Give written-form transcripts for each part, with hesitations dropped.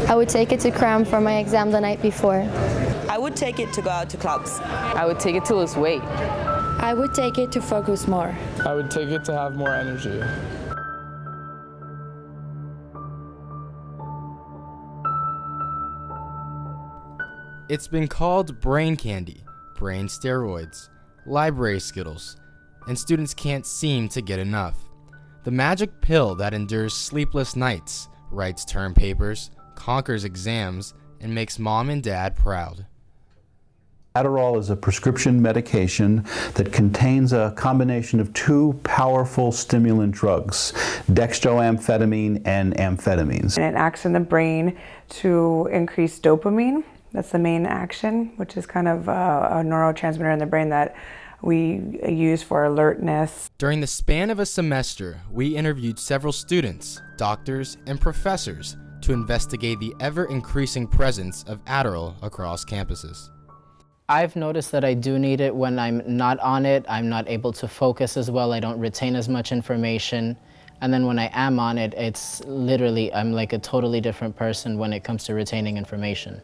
I would take it to cram for my exam the night before. I would take it to go out to clubs. I would take it to lose weight. I would take it to focus more. I would take it to have more energy. It's been called brain candy, brain steroids, library skittles, and students can't seem to get enough. The magic pill that endures sleepless nights, writes term papers, conquers exams, and makes mom and dad proud. Adderall is a prescription medication that contains a combination of two powerful stimulant drugs, dextroamphetamine and amphetamines. And it acts in the brain to increase dopamine. That's the main action, which is kind of a neurotransmitter in the brain that we use for alertness. During the span of a semester, we interviewed several students, doctors, and professors to investigate the ever-increasing presence of Adderall across campuses. I've noticed that I do need it when I'm not on it. I'm not able to focus as well. I don't retain as much information. And then when I am on it, it's literally, I'm like a totally different person when it comes to retaining information.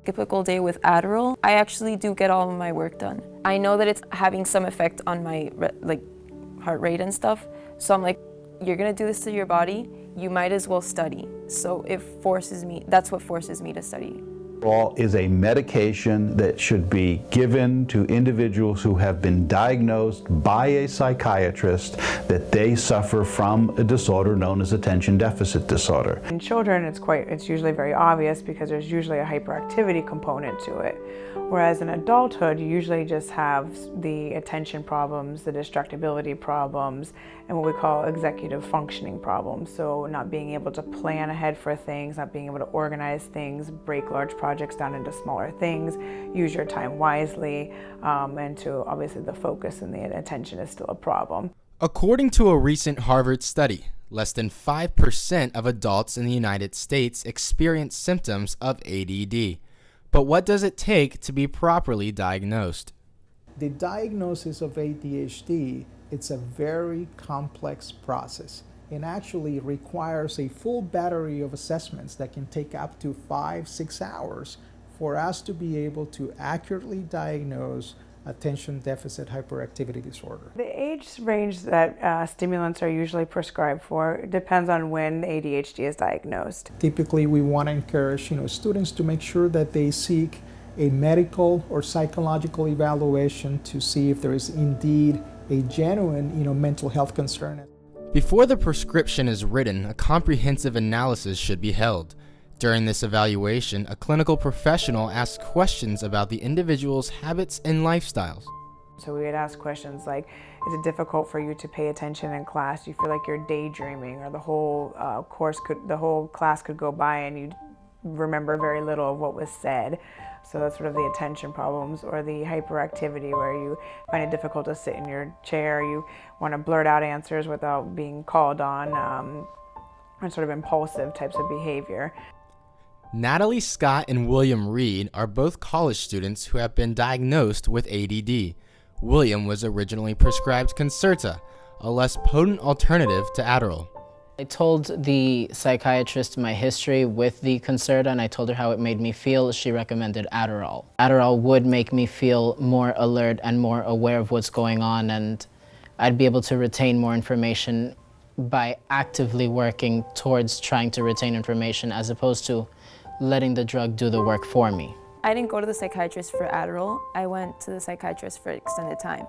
Typical day with Adderall, I actually do get all of my work done. I know that it's having some effect on my heart rate and stuff. So I'm like, you're gonna do this to your body, you might as well study. So it forces me, that's what forces me to study. Adderall is a medication that should be given to individuals who have been diagnosed by a psychiatrist that they suffer from a disorder known as attention deficit disorder. In children, it's usually very obvious because there's usually a hyperactivity component to it. Whereas in adulthood, you usually just have the attention problems, the distractibility problems, and what we call executive functioning problems. So not being able to plan ahead for things, not being able to organize things, break large projects down into smaller things, use your time wisely, and to obviously the focus and the attention is still a problem. According to a recent Harvard study, less than 5% of adults in the United States experience symptoms of ADD. But what does it take to be properly diagnosed? The diagnosis of ADHD, it's a very complex process and actually requires a full battery of assessments that can take up to 5-6 hours for us to be able to accurately diagnose attention deficit hyperactivity disorder. The age range that stimulants are usually prescribed for depends on when ADHD is diagnosed. Typically, we want to encourage students to make sure that they seek a medical or psychological evaluation to see if there is indeed a genuine mental health concern. Before the prescription is written, a comprehensive analysis should be held. During this evaluation, a clinical professional asks questions about the individual's habits and lifestyles. So we would ask questions like, is it difficult for you to pay attention in class? Do you feel like you're daydreaming, or the whole class could go by and you remember very little of what was said? So that's sort of the attention problems, or the hyperactivity where you find it difficult to sit in your chair, you want to blurt out answers without being called on, and sort of impulsive types of behavior. Natalie Scott and William Reed are both college students who have been diagnosed with ADD. William was originally prescribed Concerta, a less potent alternative to Adderall. I told the psychiatrist my history with the Concerta, and I told her how it made me feel. She recommended Adderall. Adderall would make me feel more alert and more aware of what's going on, and I'd be able to retain more information by actively working towards trying to retain information as opposed to letting the drug do the work for me. I didn't go to the psychiatrist for Adderall. I went to the psychiatrist for extended time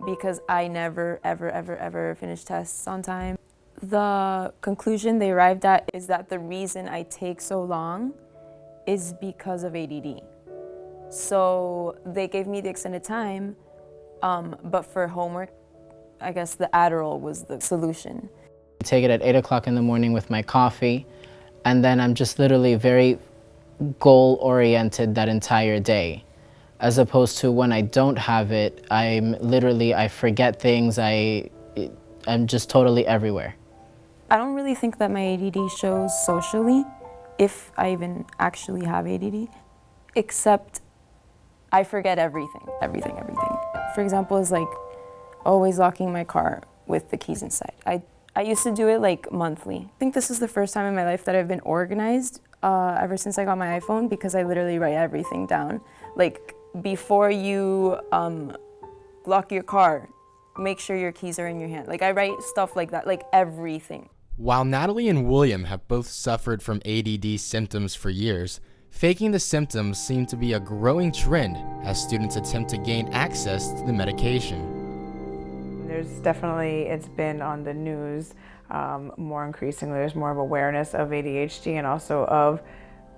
because I never, ever finished tests on time. The conclusion they arrived at is that the reason I take so long is because of ADD. So they gave me the extended time, but for homework, I guess the Adderall was the solution. I take it at 8 o'clock in the morning with my coffee, and then I'm just literally very goal-oriented that entire day. As opposed to when I don't have it, I forget things, I'm just totally everywhere. I don't really think that my ADD shows socially, if I even actually have ADD, except I forget everything. For example, is like always locking my car with the keys inside. I used to do it like monthly. I think this is the first time in my life that I've been organized ever since I got my iPhone because I literally write everything down. Like before you lock your car, make sure your keys are in your hand. Like I write stuff like that, like everything. While Natalie and William have both suffered from ADD symptoms for years, faking the symptoms seem to be a growing trend as students attempt to gain access to the medication. There's definitely, it's been on the news more increasingly. There's more of awareness of ADHD and also of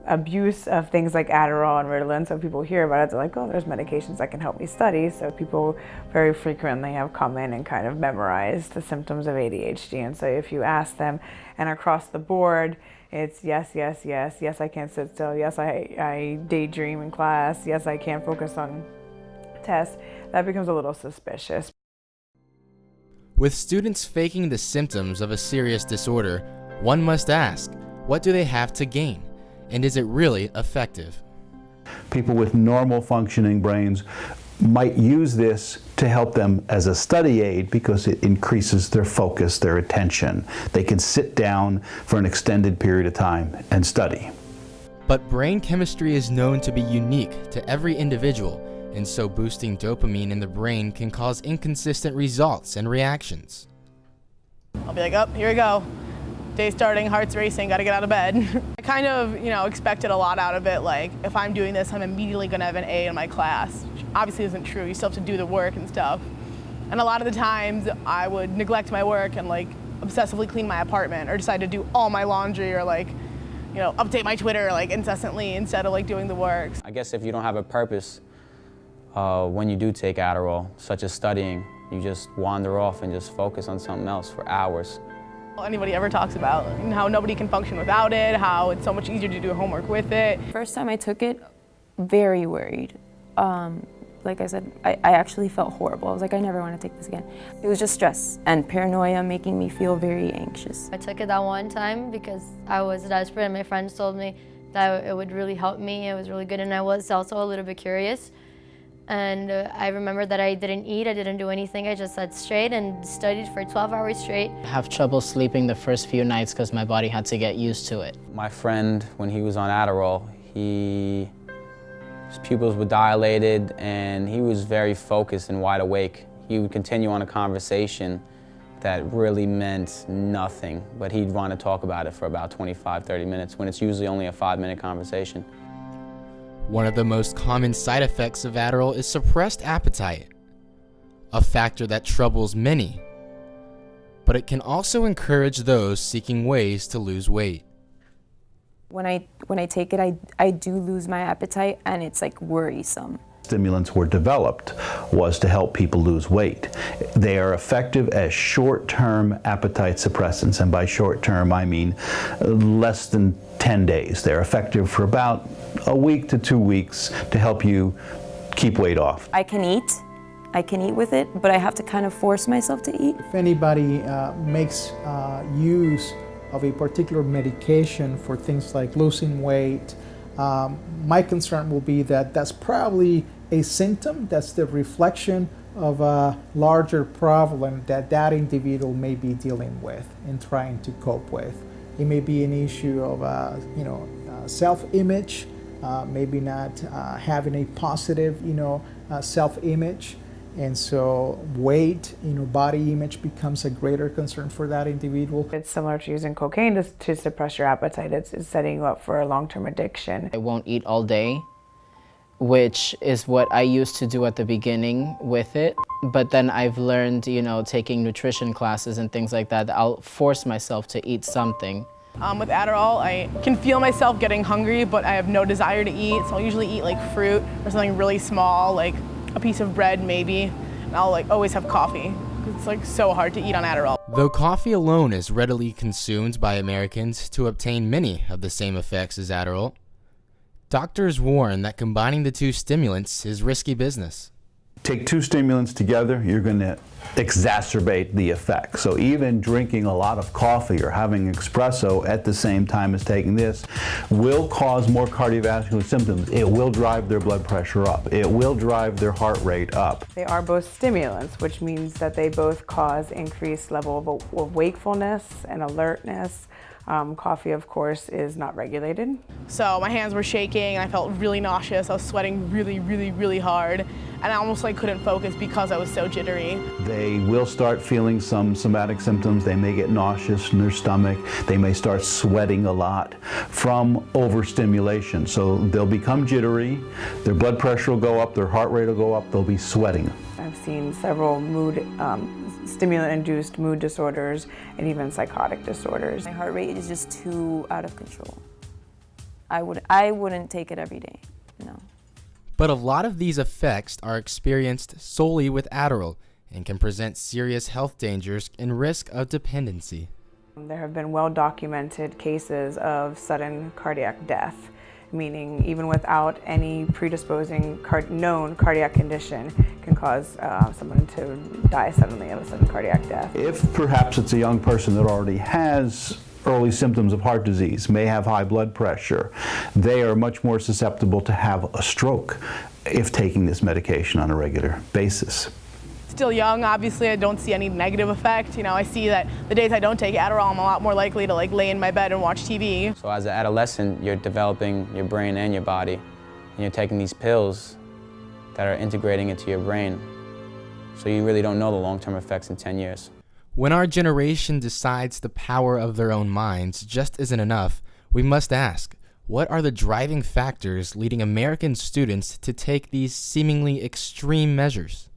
abuse of things like Adderall and Ritalin. So people hear about it, they're like, oh, there's medications that can help me study. So people very frequently have come in and kind of memorized the symptoms of ADHD. And so if you ask them, and across the board, it's yes, yes, yes, yes, I can't sit still, yes, I daydream in class, yes, I can't focus on tests, that becomes a little suspicious. With students faking the symptoms of a serious disorder, one must ask, what do they have to gain? And is it really effective? People with normal functioning brains might use this to help them as a study aid because it increases their focus, their attention. They can sit down for an extended period of time and study. But brain chemistry is known to be unique to every individual, and so boosting dopamine in the brain can cause inconsistent results and reactions. I'll be like, oh, here we go. Day starting, heart's racing, gotta get out of bed. I kind of, expected a lot out of it. Like, if I'm doing this, I'm immediately gonna have an A in my class, which obviously isn't true. You still have to do the work and stuff. And a lot of the times, I would neglect my work and obsessively clean my apartment or decide to do all my laundry or update my Twitter incessantly instead of doing the work. I guess if you don't have a purpose, when you do take Adderall, such as studying, you just wander off and just focus on something else for hours. Anybody ever talks about and how nobody can function without it, how it's so much easier to do homework with it. First time I took it, very worried. Like I said, I actually felt horrible. I was like, I never want to take this again. It was just stress and paranoia making me feel very anxious. I took it that one time because I was desperate and my friends told me that it would really help me. It was really good and I was also a little bit curious. And I remember that I didn't eat, I didn't do anything, I just sat straight and studied for 12 hours straight. I have trouble sleeping the first few nights because my body had to get used to it. My friend, when he was on Adderall, his pupils were dilated and he was very focused and wide awake. He would continue on a conversation that really meant nothing, but he'd want to talk about it for about 25, 30 minutes when it's usually only a 5-minute conversation. One of the most common side effects of Adderall is suppressed appetite, a factor that troubles many, but it can also encourage those seeking ways to lose weight. When I take it, I do lose my appetite and it's worrisome. Stimulants were developed was to help people lose weight. They are effective as short-term appetite suppressants, and by short-term I mean less than 10 days. They're effective for about a week to 2 weeks to help you keep weight off. I can eat with it, but I have to kind of force myself to eat. If anybody makes use of a particular medication for things like losing weight, my concern will be that that's probably a symptom, that's the reflection of a larger problem that individual may be dealing with and trying to cope with. It may be an issue of self-image, maybe not having a positive self-image, and so weight, body image becomes a greater concern for that individual. It's similar to using cocaine to suppress your appetite. It's setting you up for a long-term addiction. I won't eat all day, which is what I used to do at the beginning with it. But then I've learned, taking nutrition classes and things like that, I'll force myself to eat something. With Adderall, I can feel myself getting hungry, but I have no desire to eat, so I'll usually eat fruit or something really small, like a piece of bread maybe, and I'll always have coffee. It's so hard to eat on Adderall. Though coffee alone is readily consumed by Americans to obtain many of the same effects as Adderall, doctors warn that combining the two stimulants is risky business. Take two stimulants together, you're going to exacerbate the effect. So even drinking a lot of coffee or having espresso at the same time as taking this will cause more cardiovascular symptoms. It will drive their blood pressure up. It will drive their heart rate up. They are both stimulants, which means that they both cause increased level of wakefulness and alertness, Coffee, of course, is not regulated. So my hands were shaking and I felt really nauseous. I was sweating really, really, really hard. And I almost couldn't focus because I was so jittery. They will start feeling some somatic symptoms. They may get nauseous in their stomach. They may start sweating a lot from overstimulation. So they'll become jittery, their blood pressure will go up, their heart rate will go up, they'll be sweating. I've seen several stimulant-induced mood disorders and even psychotic disorders. My heart rate is just too out of control. I wouldn't take it every day, no. But a lot of these effects are experienced solely with Adderall and can present serious health dangers and risk of dependency. There have been well-documented cases of sudden cardiac death, meaning even without any predisposing known cardiac condition can cause someone to die suddenly of a sudden cardiac death. If perhaps it's a young person that already has early symptoms of heart disease, may have high blood pressure, they are much more susceptible to have a stroke if taking this medication on a regular basis. Still young, obviously I don't see any negative effect. I see that the days I don't take Adderall, I'm a lot more likely to lay in my bed and watch TV. So as an adolescent, you're developing your brain and your body, and you're taking these pills that are integrating into your brain. So you really don't know the long-term effects in 10 years. When our generation decides the power of their own minds just isn't enough, we must ask, what are the driving factors leading American students to take these seemingly extreme measures?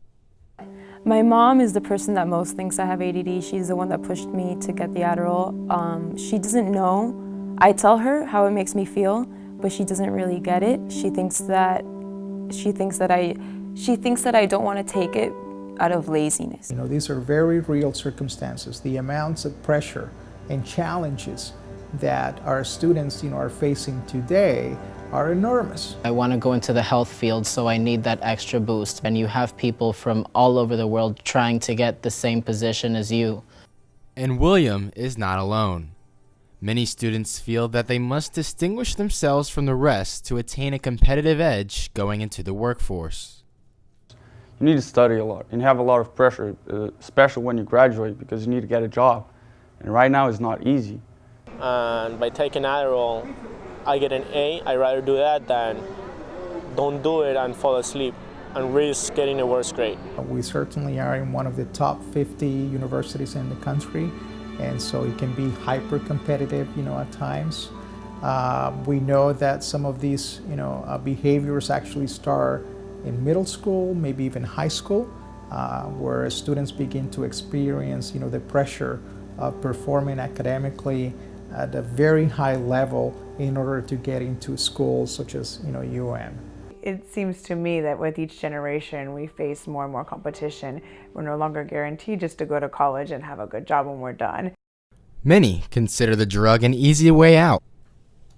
My mom is the person that most thinks I have ADD. She's the one that pushed me to get the Adderall. She doesn't know. I tell her how it makes me feel, but she doesn't really get it. She thinks that I don't want to take it out of laziness. These are very real circumstances. The amounts of pressure and challenges that our students, are facing today are enormous. I want to go into the health field, so I need that extra boost. And you have people from all over the world trying to get the same position as you. And William is not alone. Many students feel that they must distinguish themselves from the rest to attain a competitive edge going into the workforce. You need to study a lot and have a lot of pressure, especially when you graduate, because you need to get a job. And right now it's not easy. And by taking Adderall, I get an A. I'd rather do that than don't do it and fall asleep and risk getting a worse grade. We certainly are in one of the top 50 universities in the country, and so it can be hyper competitive, at times. We know that some of these, behaviors actually start in middle school, maybe even high school, where students begin to experience, the pressure of performing academically at a very high level in order to get into schools such as, UM. It seems to me that with each generation we face more and more competition. We're no longer guaranteed just to go to college and have a good job when we're done. Many consider the drug an easy way out.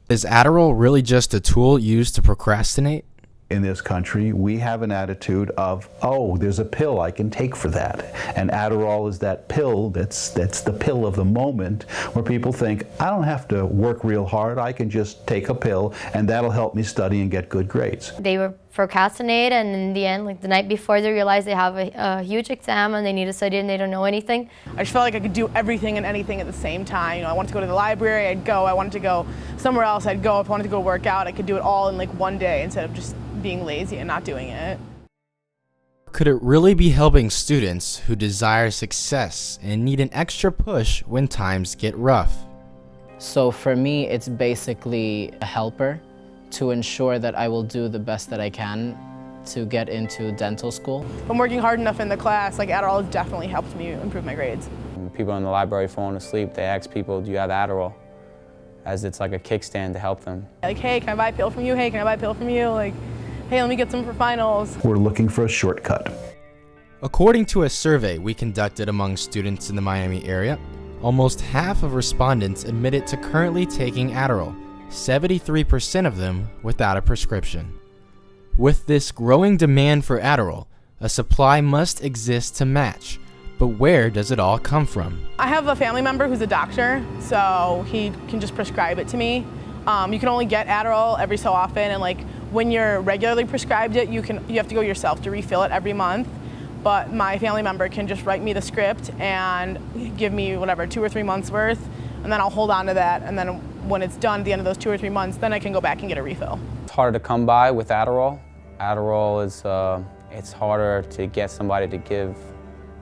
Is Adderall really just a tool used to procrastinate? In this country, we have an attitude of, oh, there's a pill I can take for that. And Adderall is that pill that's the pill of the moment, where people think, I don't have to work real hard, I can just take a pill and that'll help me study and get good grades. They were procrastinate, and in the end, the night before, they realize they have a huge exam and they need to study and they don't know anything. I just felt like I could do everything and anything at the same time. I wanted to go to the library, I'd go. I wanted to go somewhere else, I'd go. If I wanted to go work out, I could do it all in one day instead of just being lazy and not doing it. Could it really be helping students who desire success and need an extra push when times get rough? So for me, it's basically a helper to ensure that I will do the best that I can to get into dental school. If I'm working hard enough in the class, Adderall has definitely helped me improve my grades. When people in the library falling asleep, they ask people, do you have Adderall? As it's like a kickstand to help them. Hey, can I buy a pill from you? Hey, can I buy a pill from you? Hey, let me get some for finals. We're looking for a shortcut. According to a survey we conducted among students in the Miami area, almost half of respondents admitted to currently taking Adderall, 73% of them without a prescription. With this growing demand for Adderall, a supply must exist to match. But where does it all come from? I have a family member who's a doctor, so he can just prescribe it to me. You can only get Adderall every so often, and when you're regularly prescribed it, you have to go yourself to refill it every month. But my family member can just write me the script and give me 2 or 3 months worth and then I'll hold on to that, and then when it's done at the end of those 2 or 3 months, then I can go back and get a refill. It's harder to come by with Adderall. Adderall is, it's harder to get somebody to give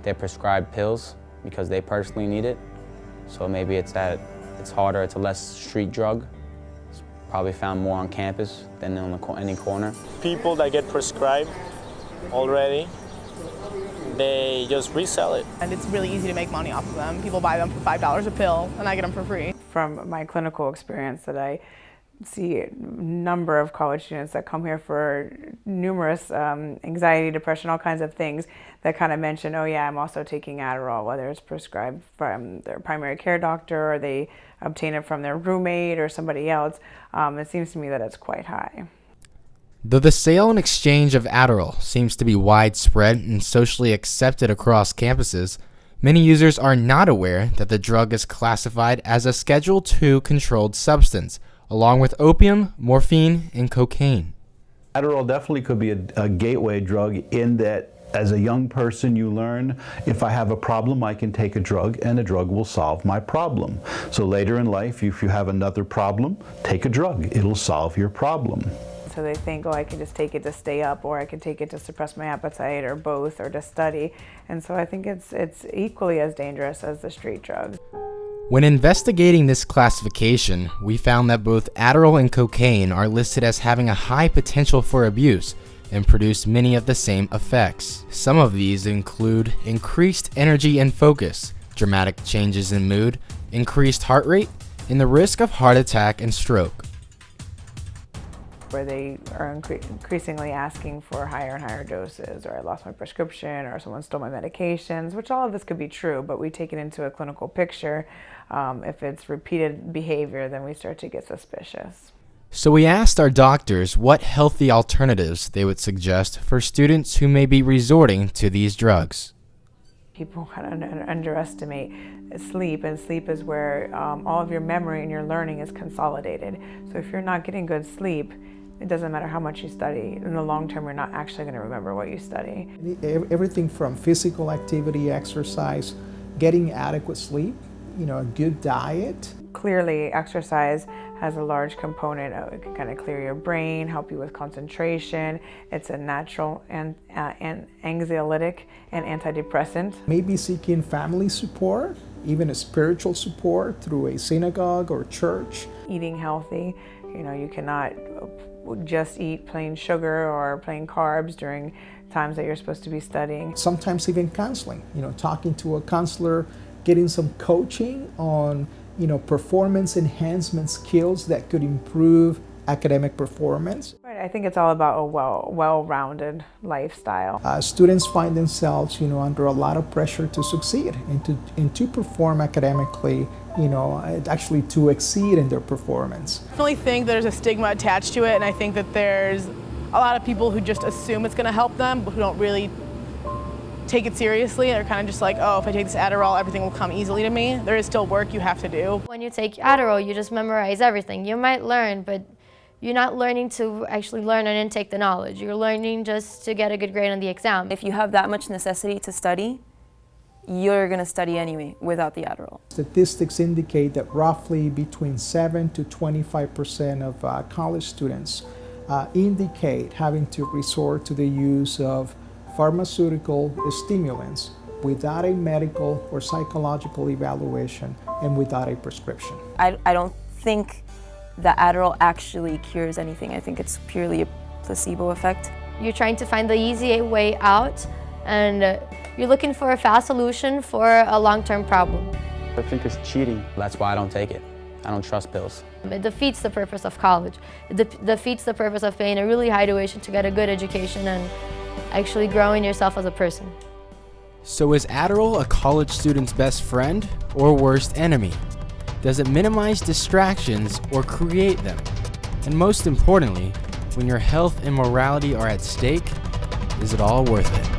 their prescribed pills because they personally need it. So maybe it's harder, it's a less street drug. It's probably found more on campus than on any corner. People that get prescribed already, they just resell it. And it's really easy to make money off of them. People buy them for $5 a pill, and I get them for free. From my clinical experience that I see a number of college students that come here for numerous anxiety, depression, all kinds of things that kind of mention, oh yeah, I'm also taking Adderall, whether it's prescribed from their primary care doctor or they obtain it from their roommate or somebody else. It seems to me that it's quite high. Though the sale and exchange of Adderall seems to be widespread and socially accepted across campuses, many users are not aware that the drug is classified as a Schedule II controlled substance, along with opium, morphine, and cocaine. Adderall definitely could be a gateway drug in that as a young person you learn, if I have a problem I can take a drug and the drug will solve my problem. So later in life, if you have another problem, take a drug. It'll solve your problem. So they think, oh, I can just take it to stay up, or I can take it to suppress my appetite, or both, or to study. And so I think it's equally as dangerous as the street drugs. When investigating this classification, we found that both Adderall and cocaine are listed as having a high potential for abuse and produce many of the same effects. Some of these include increased energy and focus, dramatic changes in mood, increased heart rate, and the risk of heart attack and stroke. Where they are increasingly asking for higher and higher doses, or I lost my prescription, or someone stole my medications, which all of this could be true, but we take it into a clinical picture. If it's repeated behavior, then we start to get suspicious. So we asked our doctors what healthy alternatives they would suggest for students who may be resorting to these drugs. People kind of underestimate sleep, and sleep is where all of your memory and your learning is consolidated. So if you're not getting good sleep, it doesn't matter how much you study. In the long term, you're not actually going to remember what you study. Everything from physical activity, exercise, getting adequate sleep, a good diet. Clearly, exercise has a large component of, it can kind of clear your brain, help you with concentration. It's a natural and anxiolytic and antidepressant. Maybe seeking family support, even a spiritual support through a synagogue or church. Eating healthy, you cannot just eat plain sugar or plain carbs during times that you're supposed to be studying. Sometimes even counseling, talking to a counselor, getting some coaching on performance enhancement skills that could improve academic performance. Right, I think it's all about a well-rounded lifestyle. Students find themselves, under a lot of pressure to succeed and to perform academically, actually to exceed in their performance. I definitely think there's a stigma attached to it, and I think that there's a lot of people who just assume it's going to help them, but who don't really take it seriously. They're kind of just like, oh, if I take this Adderall, everything will come easily to me. There is still work you have to do. When you take Adderall, you just memorize everything. You might learn, but you're not learning to actually learn and intake the knowledge. You're learning just to get a good grade on the exam. If you have that much necessity to study, you're going to study anyway without the Adderall. Statistics indicate that roughly between 7 to 25% of college students indicate having to resort to the use of pharmaceutical stimulants without a medical or psychological evaluation and without a prescription. I don't think that Adderall actually cures anything. I think it's purely a placebo effect. You're trying to find the easy way out, and you're looking for a fast solution for a long-term problem. I think it's cheating. That's why I don't take it. I don't trust pills. It defeats the purpose of college. It defeats the purpose of paying a really high tuition to get a good education and actually growing yourself as a person. So is Adderall a college student's best friend or worst enemy? Does it minimize distractions or create them? And most importantly, when your health and morality are at stake, is it all worth it?